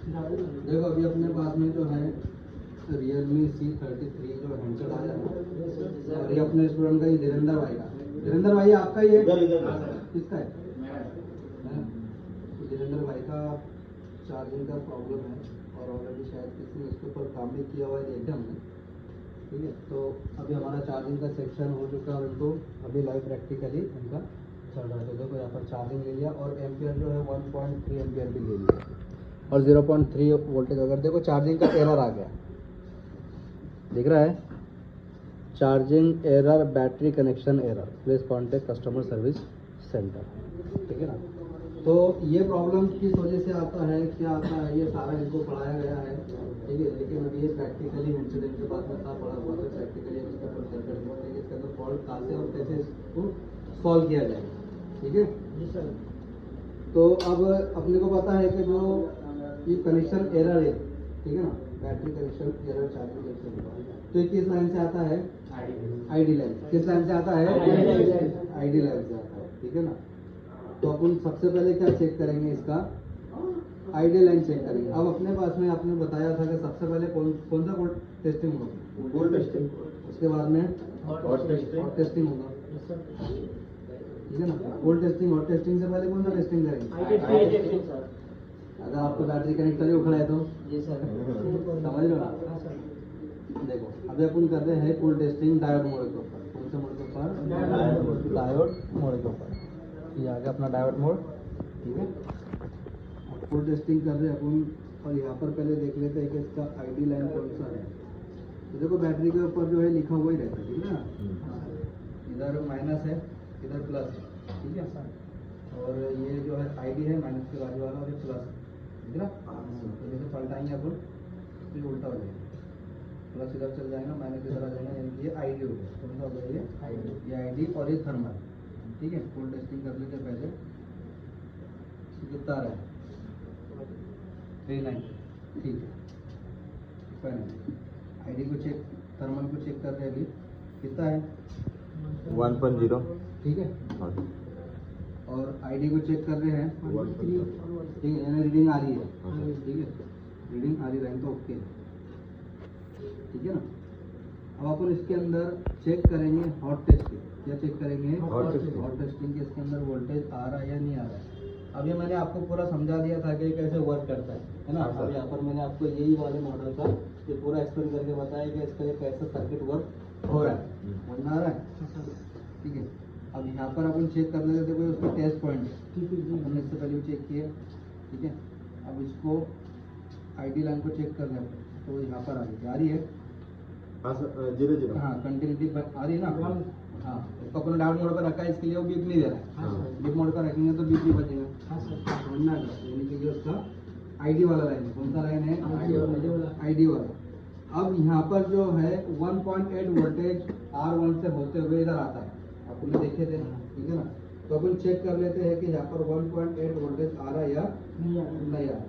देखो अभी अपने पास में जो है Realme C33 जो हैंडसेट आया है, और ये अपने स्टूडेंट का, ये धीरेंद्र भाई का। धीरेंद्र भाई आपका ही है? किसका है? धीरेंद्र भाई का चार्जिंग का प्रॉब्लम है, और ऑलरेडी शायद किसी ने इसके ऊपर काम भी किया हुआ है, देखा हमने। ठीक है, तो अभी हमारा चार्जिंग का सेक्शन हो चुका है, उनको अभी लाइव प्रैक्टिकली उनका चल रहा है। तो देखो यहाँ पर चार्जिंग ले लिया, और एम्पियर जो है 1.3 एम्पियर भी ले लिया, और 0.3 वोल्टेज। अगर देखो चार्जिंग का एरर आ गया, दिख रहा है, charging error, battery connection error, please contact customer service centre. ठीक है ना। तो ये प्रॉब्लम किस वजह से आता है, क्या आता है, ये सारा इनको पढ़ाया गया है। ठीक है, लेकिन अभी ये प्रैक्टिकली इंसिडेंट के बाद में था पढ़ा हुआ था, प्रैक्टिकली इसके ऊपर चर्चा करते हैं इसके अंदर फॉल्ट कहाँ से और कैसे इसको सॉल्व किया जाए। ठीक है जी सर। तो अब अपने को पता है कि जो ये कनेक्शन एरर है, ठीक है ना, battery connection error, charging connection, तो ये किस लाइन से आता है? ID line. किस लाइन से आता है? आईडी लाइन से आता है। ठीक है ना। तो अपन सबसे पहले क्या चेक करेंगे, इसका आईडी लाइन चेक करेंगे। अब अपने पास में आपने बताया था कि सबसे पहले कौन सा कोड टेस्टिंग होगा? Code testing. उसके बाद में हॉट टेस्टिंग होगा। ठीक है ना। कोड टेस्टिंग, हॉट टेस्टिंग से पहले कौन सा टेस्टिंग करेंगे? अगर आपको बैटरी कनेक्टर ही उखड़ा है तो जी सर, समझ लो ना। देखो अभी अपन कर रहे हैं कोड टेस्टिंग डायोड मोड के ऊपर। कौन से मोड के ऊपर? डायोड मोड के ऊपर। ये आ गया अपना डायोड मोड। ठीक है, अब कोड टेस्टिंग कर रहे हैं अपन, और यहाँ पर पहले देख लेते हैं कि इसका आईडी लाइन कौन सा है। तो देखो बैटरी के ऊपर जो है लिखा हुआ ही रहता है, ठीक है ना। इधर माइनस है, इधर प्लस है। ठीक है, और ये जो है आईडी है माइनस के बाजू वाला, और ये प्लस है, ठीक है ना। तो जैसे पलटाएंगे अपन तो ये उल्टा हो जाएगा, प्लस इधर चल जाएगा, माइनस इधर आ जाएगा, यानी कि ये आईडी हो गया। कौन सा हो गया? ये आईडी, और ये थर्मल। ठीक है, कोड टेस्टिंग कर लेते पहले। कितना आ रहा है? 39। ठीक है, आईडी को चेक, थर्मल को चेक कर रहे हैं अभी, कितना है? 1.0। ठीक है, और आईडी को चेक कर रहे हैं 1.3। ठीक है, यानी रीडिंग आ रही है। ठीक है, रीडिंग आ रही है तो ओके। ठीक है ना। अब अपन इसके अंदर चेक करेंगे हॉट टेस्टिंग। क्या चेक करेंगे? हॉट टेस्टिंग के इसके अंदर वोल्टेज आ रहा है या नहीं आ रहा है। अब ये मैंने आपको पूरा समझा दिया था कि कैसे वर्क करता है ना। अब यहाँ पर मैंने आपको यही वाले मॉडल का ये पूरा एक्सप्लेन करके बताया कि इसका ये कैसा सर्किट वर्क हो रहा है, समझ में आ रहा है। ठीक है, अब यहाँ पर अपन चेक कर लेते हैं, उसका टेस्ट पॉइंट है। हमने इससे पहले भी चेक किया। ठीक है, अब इसको आईडी लाइन को चेक कर लेते हैं, तो यहाँ पर आ रही है 0. हाँ, कंटिन्यूटी आ रही है ना। हाँ, इसको अपने डाउन मोड पर रखा है, इसके लिए वो बीप नहीं दे रहा है। बीप मोड पर रखेंगे तो बीप नहीं बचेगा। समझना है, यानी कि ये उसका आईडी वाला लाइन है। कौन सा लाइन है? आईडी वाला। अब यहाँ पर जो है 1.8 वोल्टेज R1 से होते हुए इधर आता है, आपने देखे थे। ठीक है ना। तो अपन चेक कर लेते हैं कि यहाँ पर 1.8 वोल्टेज आ रहा है या नहीं आ रहा।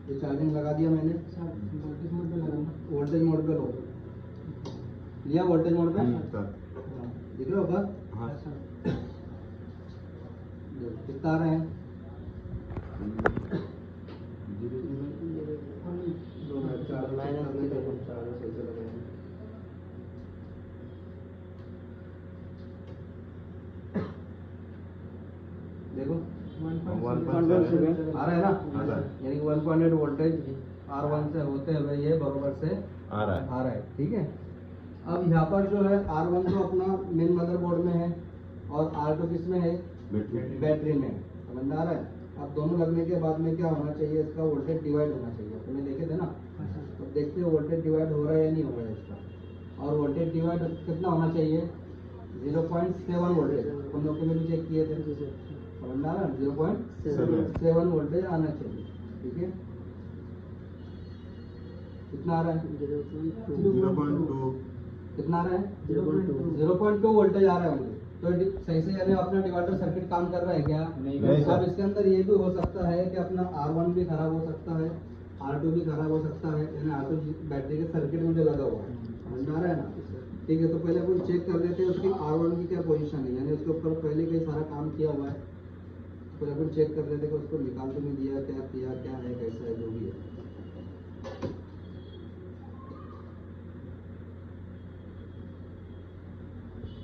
ये चार्जिंग लगा दिया मैंने, वोल्टेज मोड पे लो, लिया वोल्टेज मोड पे। दिख रहा होगा? हाँ। कितना आ रहा है? देखो 1.7 आ रहा है ना, यानी 1.8 वोल्टेज R1 से होते हुए ये बराबर से आ रहा है। ठीक है, अब यहाँ पर जो है R1 तो अपना मेन मदरबोर्ड में है, और R2 किस में है? बैटरी में। समझ में आ रहा है। अब दोनों लगने के बाद में क्या होना चाहिए? इसका वोल्टेज डिवाइड होना चाहिए। तुमने देखे थे ना। तो देखते हो वोल्टेज डिवाइड हो रहा है या नहीं हो रहा है इसका। और वोल्टेज डिवाइड कितना होना चाहिए? 0.7 वोल्टेज। हम लोग के भी चेक किए थे, समझ में आ रहा है। 0.7 वोल्टेज आना चाहिए। ठीक है, कितना आ रहा है? 0.2। कितना आ रहा है? 0.2 वोल्टेज आ रहा है मुझे। तो सही से यानी अपना डिवाइडर सर्किट काम कर रहा है क्या? नहीं। अब इसके अंदर ये भी हो सकता है कि अपना R1 भी खराब हो सकता है, R2 भी खराब हो सकता है, यानी R2 बैटरी के सर्किट में जो लगा हुआ है। समझ में आ रहा है ना। ठीक है, तो पहले अपन चेक कर लेते हैं उसकी R1 की क्या पोजीशन है, यानी उसके ऊपर पहले कई सारा काम किया हुआ है। फिर अपन चेक कर लेते कि उसको निकाल तो नहीं दिया, क्या किया, क्या है, कैसा है, जो भी है।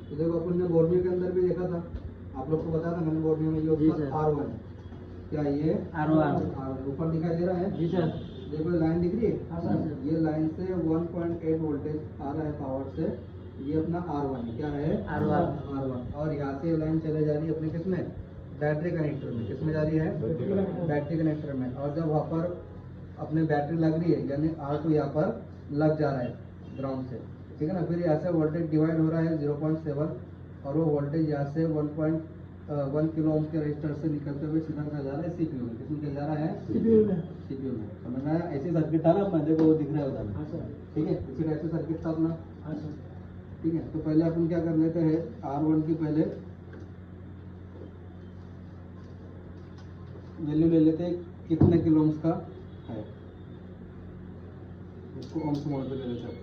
तो देखो अपन ने बोर्नियो के अंदर भी देखा था, आप लोग को बताया था मैंने, बोर्नियो में ये जी उसका सर। R1 है। क्या ये R1 ऊपर दिखाई दे रहा है? जी सर। देखो लाइन दिख रही है? हाँ सर। ये लाइन से 1.8 वोल्टेज आ रहा है पावर से, ये अपना R1 है। क्या है? R1। और यहाँ से ये लाइन चले जा रही है अपने किसमें? बैटरी कनेक्टर में। किसमें जा रही है? बैटरी कनेक्टर में। और जब वहाँ पर अपने बैटरी लग रही है, यानी R2 यहाँ पर लग जा रहा है ग्राउंड से, ठीक है ना। फिर यहाँ से वोल्टेज डिवाइड हो रहा है 0.7, और वो वोल्टेज यहाँ से 1.1 किलो ओम के रजिस्टर से निकलते हुए सीधा जा रहा है CPU में। किसमें चल जा रहा है? CPU में। समझ में आया? ऐसे सर्किट था ना अपना, देखो वो दिख रहा है उधर। हाँ सर। ठीक है, इसी ऐसे सर्किट था अपना। हाँ सर। ठीक है, तो पहले अपन क्या कर लेते हैं, R1 की पहले वैल्यू ले लेते हैं, कितने किलो ओम्स का है, इसको ओम्स मोड पे ले लेते हैं।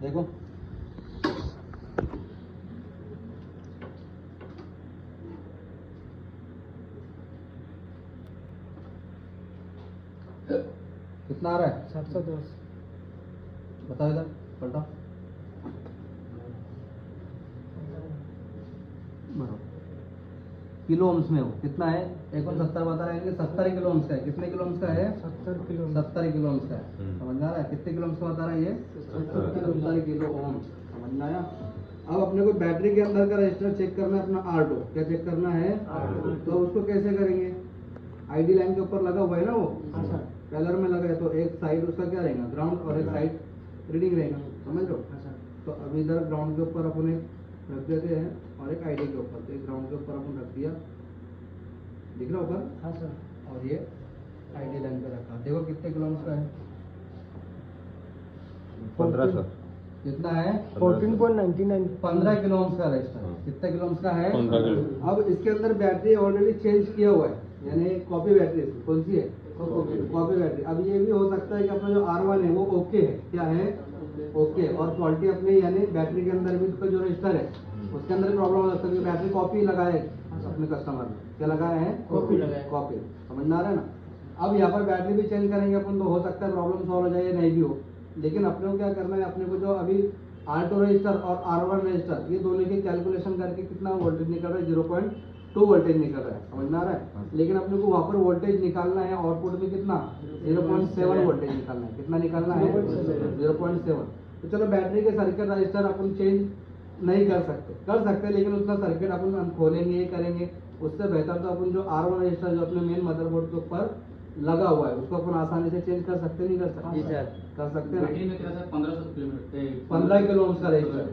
देखो कितना आ रहा है? 710। बताओ इधर, पलटा किलो ओम्स में हो कितना है? 170 बता रहे हैं, 70 किलो ओम्स का है। कितने किलो ओम्स का है? 70 किलो। 70 किलो ओम्स का है। समझ में आ रहा है? कितने किलो ओम्स का बता रहा है ये? 70 किलो ओम। समझ में आया? अब अपने को बैटरी के अंदर का रजिस्टर चेक करना है अपना R2। क्या चेक करना है? R2। तो उसको कैसे करेंगे? आईडी लाइन के ऊपर लगा हुआ है ना वो, हाँ सर। कलर में लगा है, तो एक साइड उसका क्या रहेगा? ग्राउंड, और एक साइड रीडिंग रहेगा। समझ लो? हाँ सर। तो अब इधर ग्राउंड के ऊपर अपन एक रख देते हैं, और एक आईडी के ऊपर। तो एक ग्राउंड के ऊपर अपन रख दिया, दिख रहा ऊपर, हाँ सर। और ये आईडी लाइन पे रखा। देखो कितने किलो ओम्स का है? 1500। कितना है? 14.99। 15 किलो ओम्स का रजिस्टर। हाँ। कितने किलो ओम्स का है? 15 किलो। अब इसके अंदर बैटरी ऑलरेडी चेंज किया हुआ है, यानी कॉपी बैटरी। कौन सी है? Copy battery. अब ये भी हो सकता है कि अपना जो R1 है वो ओके है। क्या है? ओके। और क्वालिटी अपने, यानी बैटरी के अंदर भी उसका जो रजिस्टर है उसके अंदर प्रॉब्लम हो सकता है कि बैटरी कॉपी लगाए अपने कस्टमर ने। क्या लगाया है? कॉपी लगाया। कॉपी। समझ में आ रहा है ना? अब यहाँ पर बैटरी भी चेंज करेंगे अपन, तो हो सकता है प्रॉब्लम सॉल्व हो जाए या नहीं भी हो। लेकिन अपने को क्या करना है, अपने को जो अभी R2 रजिस्टर और R1 रजिस्टर, ये दोनों की कैलकुलेशन करके कितना वोल्टेज निकल रहा है? 0.2 वोल्टेज निकल रहा है। समझ में आ रहा है? लेकिन अपने को वहाँ पर वोल्टेज निकालना है, आउटपुट में कितना? 0.7 वोल्टेज निकालना है। कितना निकालना है? 0.7। तो चलो बैटरी के सर्किट रजिस्टर अपन चेंज नहीं कर सकते, लेकिन उसका सर्किट अपन खोलेंगे, करेंगे। उससे बेहतर तो अपन जो R1 रजिस्टर जो अपने मेन मदरबोर्ड के ऊपर लगा हुआ है उसको अपन आसानी से चेंज कर सकते, नहीं कर सकते? जी सर। कर सकते हैं ना? बैटरी में क्या सर 1500 किलोमीटर 15 किलो ओम्स का रजिस्टर।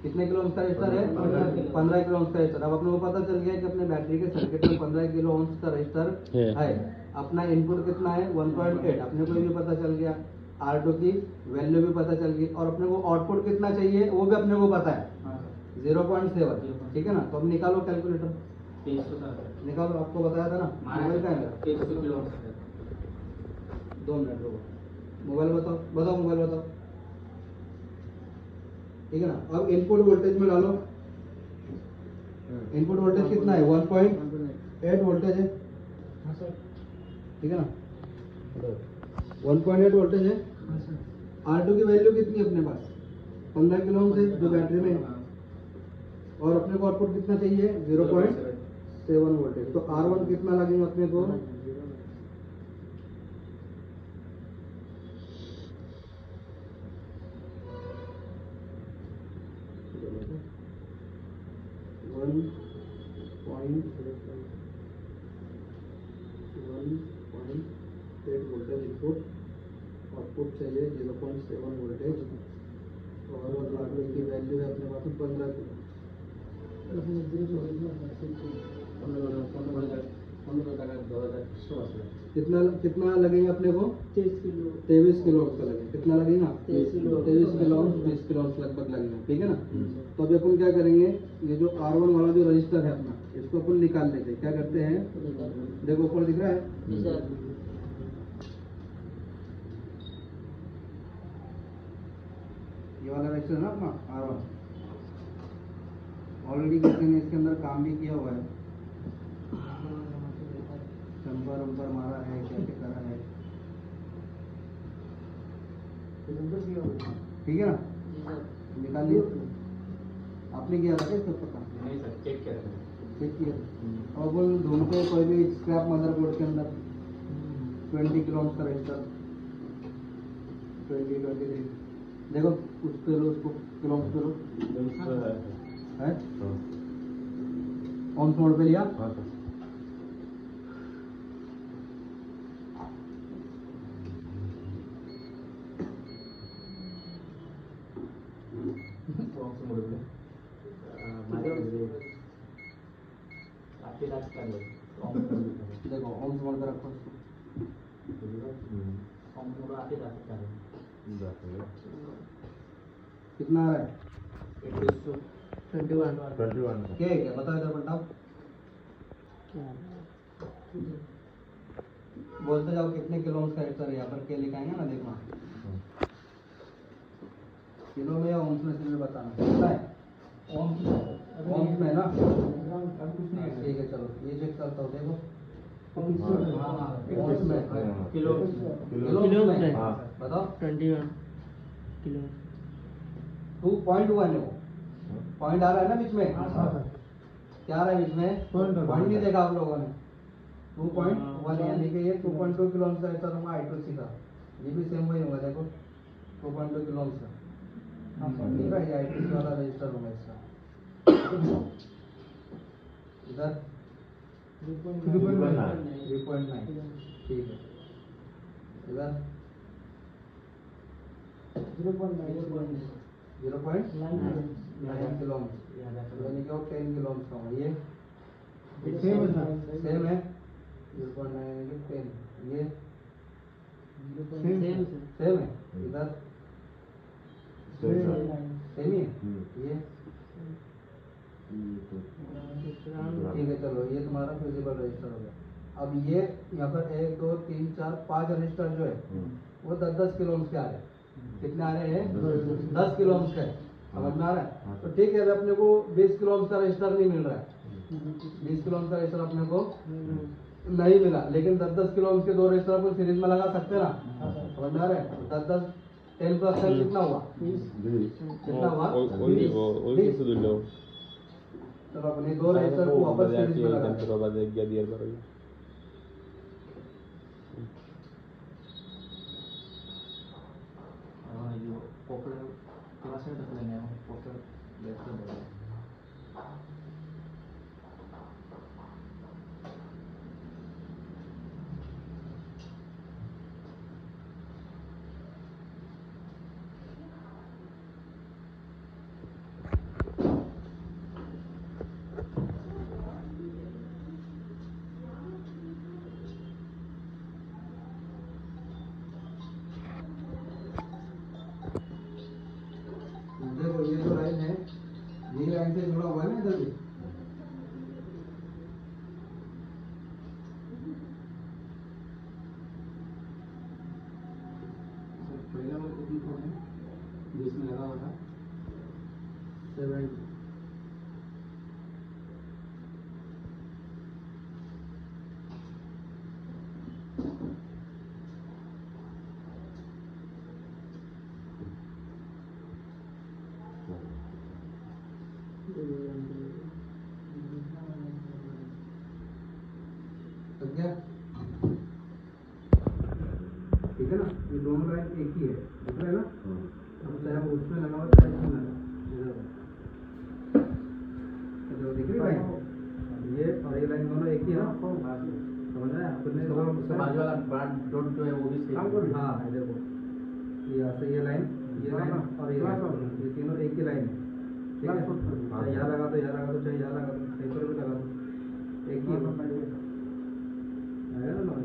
कितने किलो ओम्स का रजिस्टर है? 15 किलो। 15 किलो ओम्स का रजिस्टर। अब अपने को पता चल गया कि अपने बैटरी के सर्किट में 15 किलो ओम्स का रजिस्टर है। अपना इनपुट कितना है? 1.8। अपने को ये भी पता चल गया, R2 की वैल्यू भी पता चल गई, और अपने को आउटपुट कितना चाहिए वो भी अपने को पता है, 0.7। ठीक है ना? तो अब निकालो कैलकुलेटर, 300 सर निकालो। आपको बताया था ना, मोबाइल का है मेरा। 300 किलो 2 मिनट रुको, मोबाइल बताओ मोबाइल बताओ। ठीक है ना? अब इनपुट वोल्टेज में डालो। इनपुट वोल्टेज कितना है? 1.8 वोल्टेज है। हाँ सर। ठीक है ना? 1.8 वोल्टेज है। हाँ सर। R2 की वैल्यू कितनी है अपने पास? 15 किलो ओम से जो बैटरी में है। और अपने को आउटपुट कितना चाहिए? 0.7 वोल्टेज। तो R1 कितना लगेगा अपने को? 1.8 वोल्टेज इनपुट, आउटपुट चाहिए 0.7 वोल्टेज, और R2 की वैल्यू है अपने पास 15 किलो। कितना लगेगा अपने को? 23 किलो का लगेगा। कितना लगेगा? 23 किलो 20 किलो लगभग लगेगा। ठीक है ना? तो अभी अपन क्या करेंगे, ये जो R1 वाला जो रजिस्टर है अपना, इसको अपन निकाल लेते हैं। क्या करते हैं? देखो ऊपर दिख रहा है, ये वाला रजिस्टर है ना अपना R1। ऑलरेडी किसी ने इसके अंदर काम भी किया हुआ है। ऊपर मारा है क्या क्या करा है, ठीक है ना, निकाल लिए आपने किया था क्या इसका पता, नहीं सर, चेक किया था। चेक किया और बोल दोनों पे कोई भी स्क्रैप मदरबोर्ड के अंदर 20 किलो का रजिस्टर 2023 देखो उस पे लो उसको किलो करो है ऑन मोड पे लिया हाँ सर आपके साथ कर लो। देखो ऑन मोड पे रखो उसको आपके साथ कर लो। कितना आ रहा है 21 क्या है क्या बताओ इधर बताओ बोलते जाओ कितने किलो का रजिस्टर है यहाँ पर क्या लिखाएंगे ना देखना किलो में या ओम्स में सिर्फ बताना पता है ओम्स में ना ठीक है चलो ये चेक करता हूँ देखो ओम्स में किलो किलो में हाँ। बताओ 21 किलो 2.1 है वो पॉइंट आ रहा है ना बीच में क्या आ रहा है बीच में Point पॉइंट नहीं देखा आप लोगों ने 2.1 यानी कि ये 2.2 किलो का रजिस्टर होगा I2C का ये भी सेम वही होगा देखो 2.2 किलो का ठीक है ये I2C वाला रजिस्टर होगा इसका इधर 3.9 ठीक है इधर 0.9 किलो यानी कि वो 10 किलो का होगा ये सेम है 0.9 यानी कि 10 ये सेम है इधर सेम ही है ये ठीक है चलो ये तुम्हारा फिजिबल रजिस्टर हो गया अब ये यहाँ पर 1 2 3 4 5 रजिस्टर जो है वो 10-10 किलो के आ रहे हैं कितने आ रहे हैं 10 किलो का है समझ में आ रहा है तो ठीक है अभी अपने को 20 किलो का रजिस्टर नहीं मिल रहा है 20 किलो का रजिस्टर अपने को नहीं मिला लेकिन 10-10 किलो के दो रजिस्टर अपन सीरीज में लगा सकते हैं ना समझ में आ रहा है 10-10 10% कितना हुआ कितना हुआ 20 चलो अपने दो रजिस्टर को वापस सीरीज में लगा पॉपुलर क्लास में रख लेंगे पॉपुलर लेटर दे देखो ये जो लाइन है ये लाइन से जुड़ा हुआ है ना इधर भी पहला वाला कितनी कौन है बीच में लगा हुआ था 7 लग गया ठीक है ना ये दोनों लाइन एक ही है दिख रहा है ना अब चाहे वो उसमें लगा हो चाहे इसमें लगा जो दिख रही लाइन ये और ये लाइन दोनों एक ही है ना समझ रहे हैं अपने बाजू वाला बड़ा डॉट जो है वो भी सेम हाँ देखो ये यहाँ से ये लाइन और ये लाइन ये तीनों एक ही लाइन है ठीक है चाहे यहाँ लगा दो यहाँ लगा दो चाहे यहाँ लगा दो कहीं पर भी लगा दो एक ही आएगा ना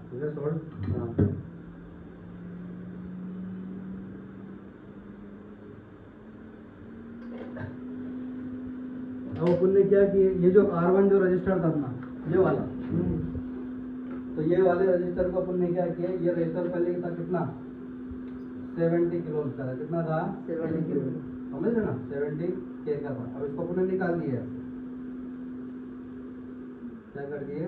ठीक है सॉल्ट हाँ अब अपन ने क्या कि ये जो R1 जो रजिस्टर था अपना ये वाला तो ये वाले रजिस्टर को अपन ने क्या किया, ये रजिस्टर पहले था कितना 70 किलो का था, कितना था 70 किलो। समझ रहे ना 70 के का था। अब इसको अपन ने निकाल दिया, क्या कर दिए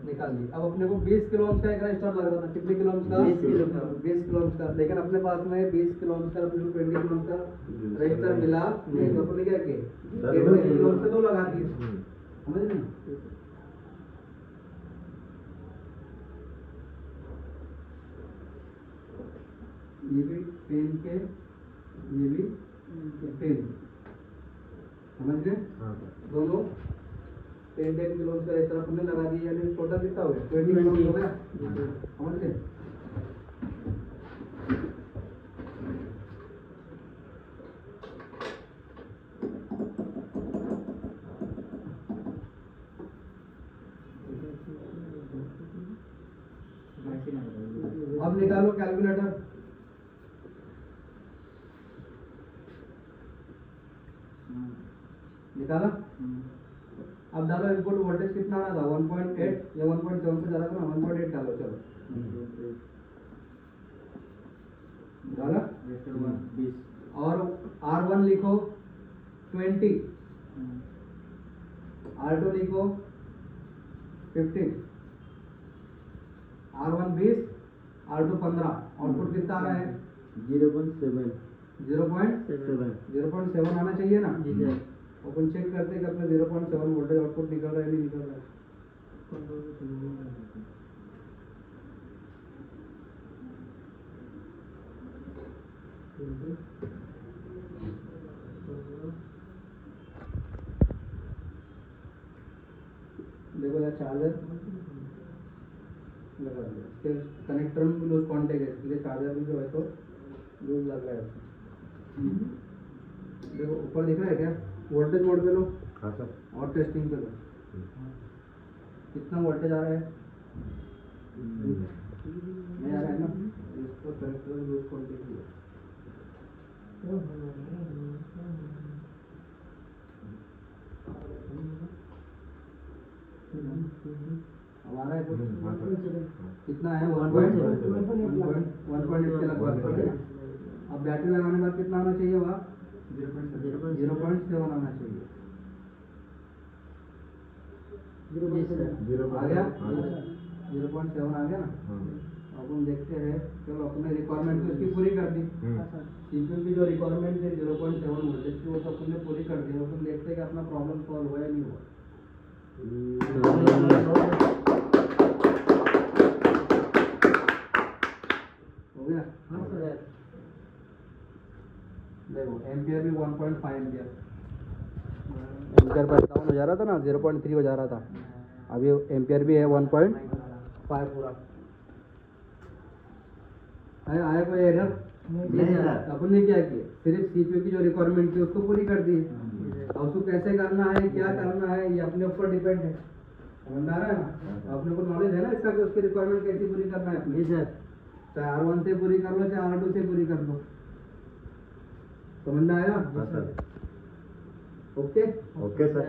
निकाल दिए। अब अपने को 20 किलो का एक रजिस्टर लग रहा था, कितने किलो का 20 किलो का। 20 किलो का, लेकिन अपने पास में 20 किलो का अपने को 20 किलो का रजिस्टर मिला नहीं, तो अपन ने क्या किया 20 किलो से दो लगा दिए, समझ रहे ना। ये भी पेन के, ये भी पेन, समझ गए हाँ दोनों 10 किलो का रजिस्टर अपन ने लगा दिया, यानी टोटल कितना हो गया 20 किलो हो गया, समझ गए। अब निकालो कैलकुलेटर, निकाला। अब डालो इनपुट वोल्टेज कितना आ रहा था 1.8 या 1.7 पे जा रहा था ना, 1.8 डालो, चलो डाला। और R1 लिखो 20, R2 लिखो 15, R1 20, R2 15, आउटपुट कितना आ रहा है 0.7 0.7 आना चाहिए ना। जी सर। अपन चेक करते हैं कि अपने 0.7 वोल्टेज आउटपुट निकल रहा है नहीं निकल रहा है। देखो यार चार्जर लगा दिया, इसके कनेक्टर में भी लूज कॉन्टेक्ट है, इसलिए चार्जर भी जो है तो लूज लग रहा है। देखो ऊपर दिख रहा है क्या, वोल्टेज मोड पे लो हाँ सर और टेस्टिंग पे लो, कितना वोल्टेज आ रहा है नहीं आ रहा है ना, इसको कनेक्टर में लूज कॉन्टेक्ट दिया। अब आ रहा है कितना है 1.8 के लगभग। अब बैटरी लगाने के बाद कितना आना चाहिए वहाँ 0.7 आना चाहिए, आ गया 0.7 आ गया ना। अब हम देखते हैं, चलो अपने रिक्वायरमेंट तो इसकी पूरी कर दी, सीपीयू की जो रिक्वायरमेंट है 0.7 वोल्टेज की वो तो अपने पूरी कर दी। अपन देखते हैं कि अपना प्रॉब्लम सॉल्व हुआ या नहीं हुआ। हो गया हाँ सर। देखो एम्पियर भी 1.5 एम्पियर, एम्पियर पर डाउन हो जा रहा था ना 0.3 हो जा रहा था, अभी एम्पियर भी है 1.5 पूरा। आया कोई एरर नहीं सर। अपन ने क्या किया, सिर्फ सीपीयू की जो रिक्वायरमेंट थी उसको पूरी कर दी है। अब उसको कैसे करना है क्या करना है ये अपने ऊपर डिपेंड है, समझ आ रहा है ना। अपने को नॉलेज है ना इसका कि उसकी रिक्वायरमेंट कैसे पूरी करना है अपनी, सर। चाहे R1 से पूरी कर लो चाहे R2 से पूरी कर लो, समझ में आया। हाँ सर ओके ओके सर